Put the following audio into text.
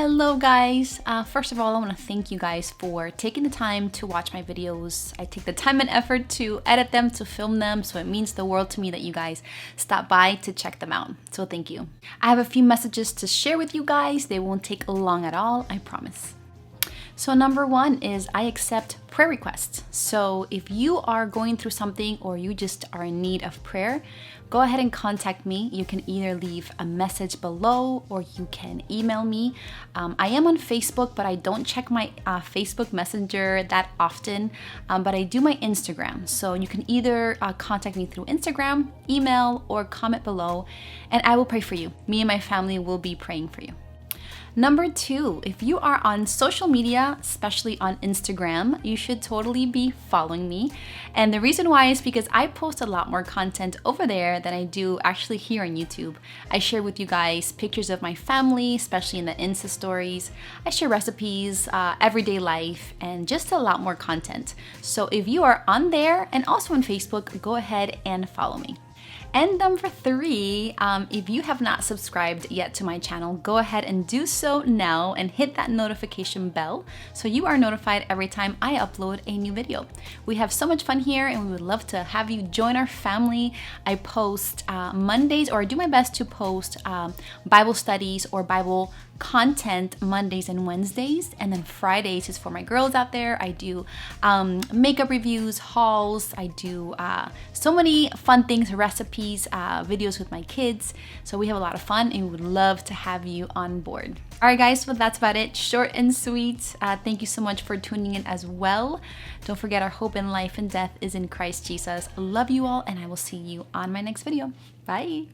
Hello guys! First of all, I want to thank you guys for taking the time to watch my videos. I take the time and effort to edit them, to film them, so it means the world to me that you guys stop by to check them out. So thank you. I have a few messages to share with you guys. They won't take long at all, I promise. So number one is I accept prayer requests. So if you are going through something or you just are in need of prayer, go ahead and contact me. You can either leave a message below or you can email me. I am on Facebook, but I don't check my Facebook Messenger that often, but I do my Instagram. So you can either contact me through Instagram, email, or comment below, and I will pray for you. Me and my family will be praying for you. Number two, if you are on social media, especially on Instagram, you should totally be following me. And the reason why is because I post a lot more content over there than I do actually here on YouTube. I share with you guys pictures of my family, especially in the Insta stories. I share recipes, everyday life, and just a lot more content. So if you are on there and also on Facebook, go ahead and follow me. And number three, if you have not subscribed yet to my channel, go ahead and do so now and hit that notification bell so you are notified every time I upload a new video. We have so much fun here and we would love to have you join our family. I post Mondays, or I do my best to post Bible studies or Bible content Mondays and Wednesdays, and then Fridays is for my girls out there. I do makeup reviews, hauls, I do so many fun things, recipes, videos with my kids. So we have a lot of fun and we would love to have you on board. All right guys, well that's about it. Short and sweet. Thank you so much for tuning in as well. Don't forget our hope in life and death is in Christ Jesus. I love you all and I will see you on my next video. Bye.